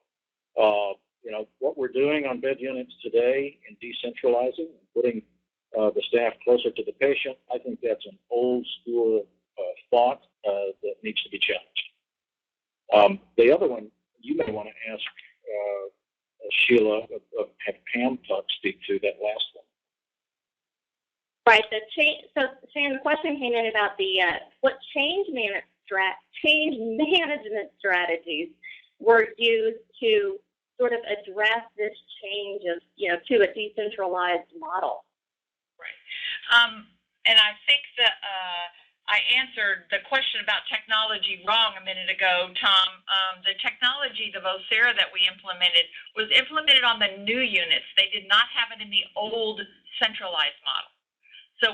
What we're doing on bed units today in decentralizing and putting the staff closer to the patient, I think that's an old school thought that needs to be challenged. The other one you may want to ask Sheila, have Pam speak to that last one. Right. So Shane, the question came in about the what change management strategies were used to sort of address this change of, to a decentralized model. Right. And I think that I answered the question about technology wrong a minute ago, Tom. The technology, the Vocera that we implemented, was implemented on the new units. They did not have it in the old centralized model. So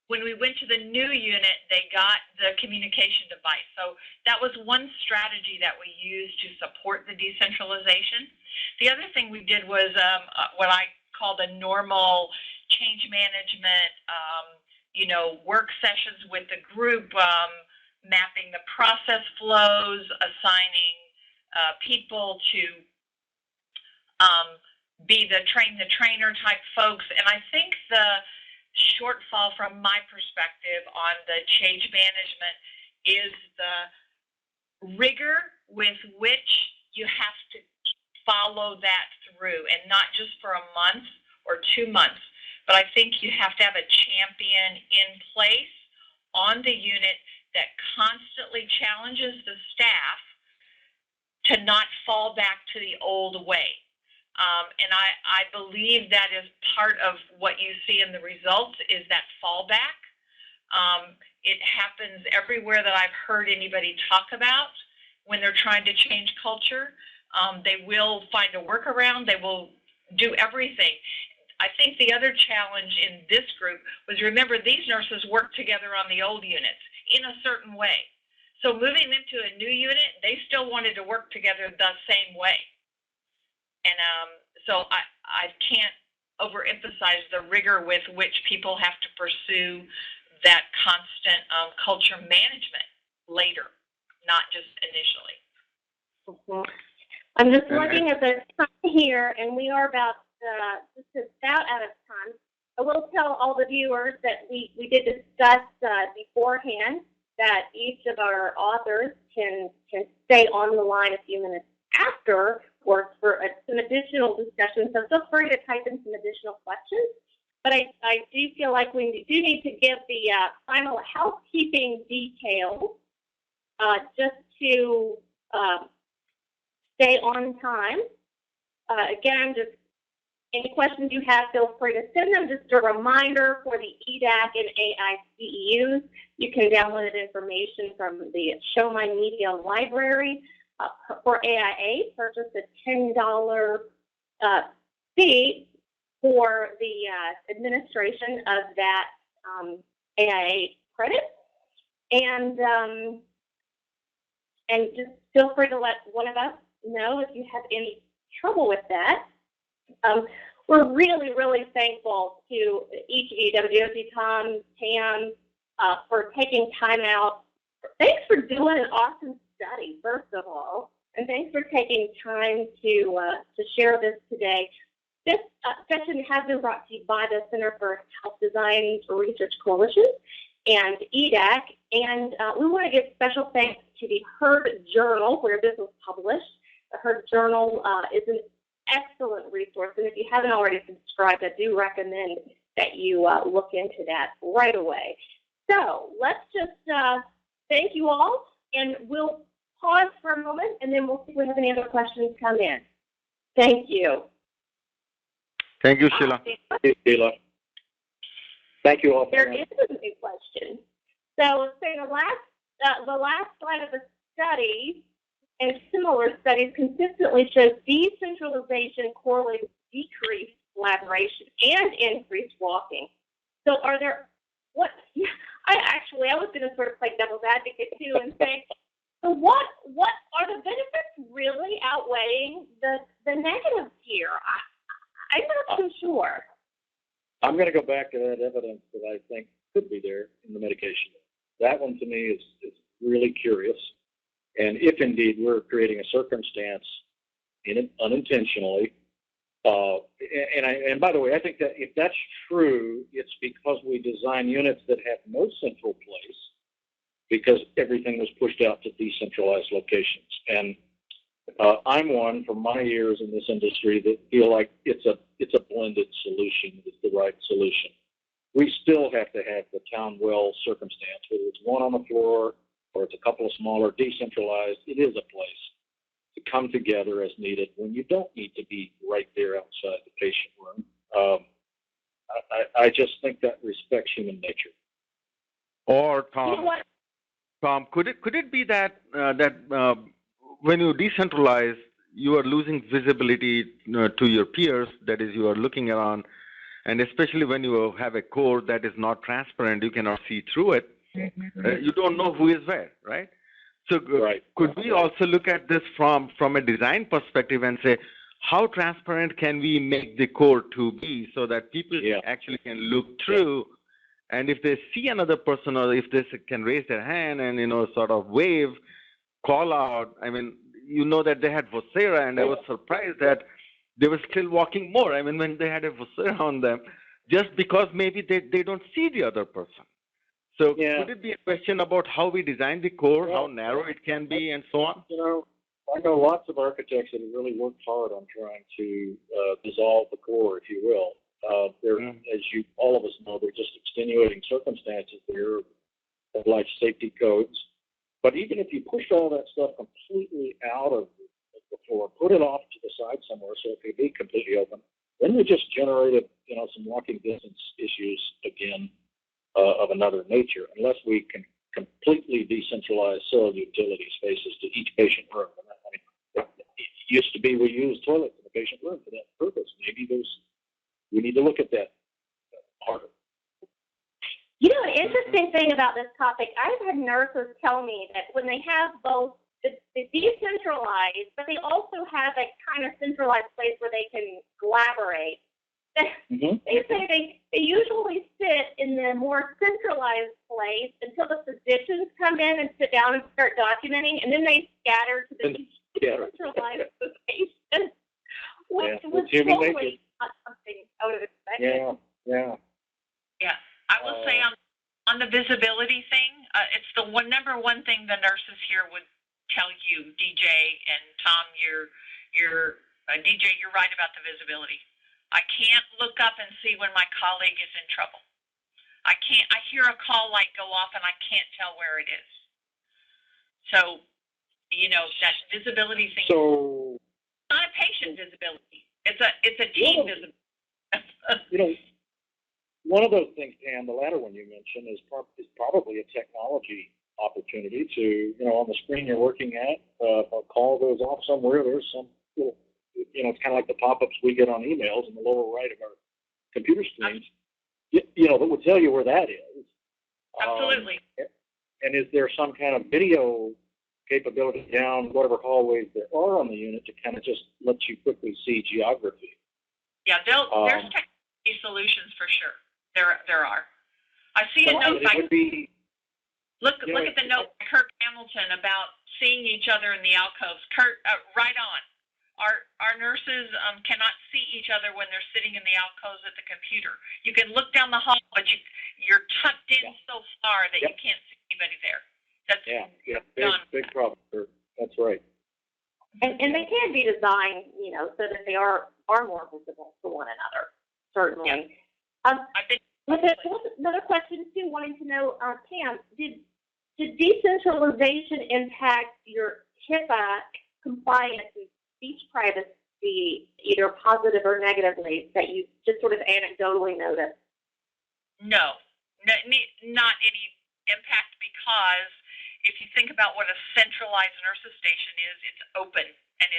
when we went to the new unit, they got the communication device. So that was one strategy that we used to support the decentralization. The other thing we did was what I call the normal change management, work sessions with the group, mapping the process flows, assigning people to be the trainer type folks. And I think the shortfall from my perspective on the change management is the rigor with which you have to follow that through, and not just for a month or 2 months, but I think you have to have a champion in place on the unit that constantly challenges the staff to not fall back to the old way. And I believe that is part of what you see in the results is that fallback. It happens everywhere that I've heard anybody talk about when they're trying to change culture. They will find a workaround. They will do everything. I think the other challenge in this group was, remember, these nurses work together on the old units in a certain way. So moving them to a new unit, they still wanted to work together the same way. And so I can't overemphasize the rigor with which people have to pursue that constant culture management later, not just initially. Mm-hmm. I'm just looking at the time here, and we are just about out of time. I will tell all the viewers that we did discuss beforehand that each of our authors can stay on the line a few minutes after or for some additional discussion. So feel free to type in some additional questions. But I do feel like we do need to give the final housekeeping details just to stay on time. Again, just any questions you have, feel free to send them. Just a reminder for the EDAC and AICEUs, you can download information from the Show My Media library. For AIA, purchase a $10 fee for the administration of that AIA credit. And just feel free to let one of us know if you have any trouble with that. We're really, really thankful to each of you, WOC, Tom, Tam, for taking time out. Thanks for doing an awesome study, first of all, and thanks for taking time to share this today. This session has been brought to you by the Center for Health Design Research Coalition and EDAC, and we want to give special thanks to the Herd Journal, where this was published. The Herd Journal is an excellent resource, and if you haven't already subscribed, I do recommend that you look into that right away. So let's just thank you all, and we'll pause for a moment, and then we'll see if we have any other questions come in. Thank you. Thank you, Sheila. Thank you, Sheila. Thank you all. There is a new question. So the last slide of the study and similar studies consistently shows decentralization correlates with decreased collaboration and increased walking. So are there, I was going to sort of play devil's advocate too and say, so what are the benefits really outweighing the negatives here? I'm not so sure. I'm going to go back to that evidence that I think could be there in the medication. That one to me is really curious. And if indeed we're creating a circumstance unintentionally, and by the way, I think that if that's true, it's because we design units that have no central place, because everything was pushed out to decentralized locations. And I'm one from my years in this industry that feel like it's a blended solution is the right solution. We still have to have the town well circumstance, whether it's one on the floor or it's a couple of smaller decentralized. It is a place to come together as needed when you don't need to be right there outside the patient room. I just think that respects human nature. Or Tom, could it be that when you decentralize, you are losing visibility to your peers? That is, you are looking around, and especially when you have a core that is not transparent, you cannot see through it. You don't know who is where, right? So could we also look at this from a design perspective and say, how transparent can we make the core to be so that people actually can look through, and if they see another person or if they can raise their hand and, sort of wave, call out. I mean, that they had Vocera, and I was surprised that they were still walking more. I mean, when they had a Vocera on them, just because maybe they don't see the other person. So Yeah. could it be a question about how we design the core, how narrow it can be, and so on? I know lots of architects that have really worked hard on trying to dissolve the core, if you will. As all of us know, there are just extenuating circumstances there, like safety codes. But even if you pushed all that stuff completely out of the floor, put it off to the side somewhere so it could be completely open, then we just generated, some walking distance issues again of another nature, unless we can completely decentralize cell utility spaces to each patient room. It used to be we used toilets in the patient room for that purpose. Maybe we need to look at that harder. An interesting thing about this topic, I've had nurses tell me that when they have both the decentralized, but they also have a kind of centralized place where they can collaborate, Mm-hmm. they say they usually sit in the more centralized place until the physicians come in and sit down and start documenting, and then they scatter to the decentralized location, which was totally not something I would have expected. Yeah. I will say on the visibility thing, it's the number one thing the nurses here would tell you, DJ and Tom. DJ, you're right about the visibility. I can't look up and see when my colleague is in trouble. I hear a call light go off and I can't tell where it is. So, that visibility thing. So, it's not a patient visibility. It's a team visibility. One of those things, Pam, the latter one you mentioned, is probably a technology opportunity to, on the screen you're working at, if a call goes off somewhere, there's some little, it's kind of like the pop-ups we get on emails in the lower right of our computer screens, that would tell you where that is. Absolutely. And is there some kind of video capability down whatever hallways there are on the unit to kind of just let you quickly see geography? Yeah, there's technology solutions for sure. There are. I see a note by look at the note by Kurt Hamilton about seeing each other in the alcoves. Kurt, right on. Our nurses cannot see each other when they're sitting in the alcoves at the computer. You can look down the hall, but you're tucked in so far that you can't see anybody there. That's big problem. That's right. And they can be designed, so that they are more visible to one another. Certainly. Yeah. Another question too, wanting to know, Pam, did decentralization impact your HIPAA compliance and speech privacy, either positive or negatively, that you just sort of anecdotally noticed? No, not any impact, because if you think about what a centralized nurses station is, it's open and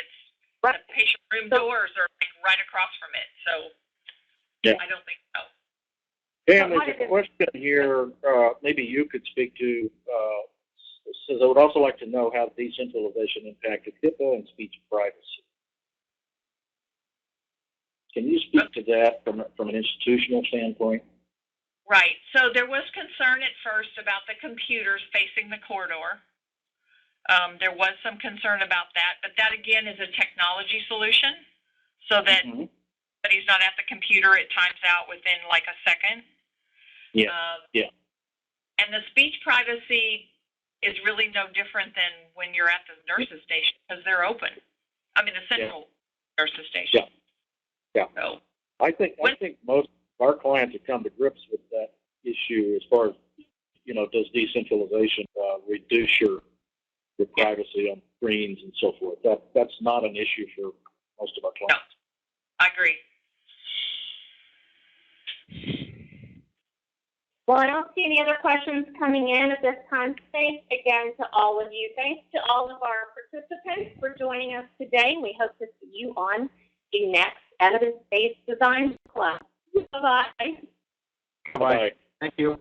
the patient room doors are right across from it. So I don't think so. Pam, there's a question here. Maybe you could speak to. Says I would also like to know how decentralization impacted HIPAA and speech privacy. Can you speak to that from an institutional standpoint? Right. So there was concern at first about the computers facing the corridor. There was some concern about that, but that again is a technology solution, so that somebody's not at the computer, it times out within like a second. And the speech privacy is really no different than when you're at the nurses station, because they're open. I mean, the central nurses station. So I think most of our clients have come to grips with that issue as far as, does decentralization reduce your privacy on screens and so forth. That's not an issue for most of our clients. No, I agree. Well, I don't see any other questions coming in at this time. Thanks again to all of you. Thanks to all of our participants for joining us today. We hope to see you on the next Evidence-Based Design Club. Bye-bye. Bye. Thank you.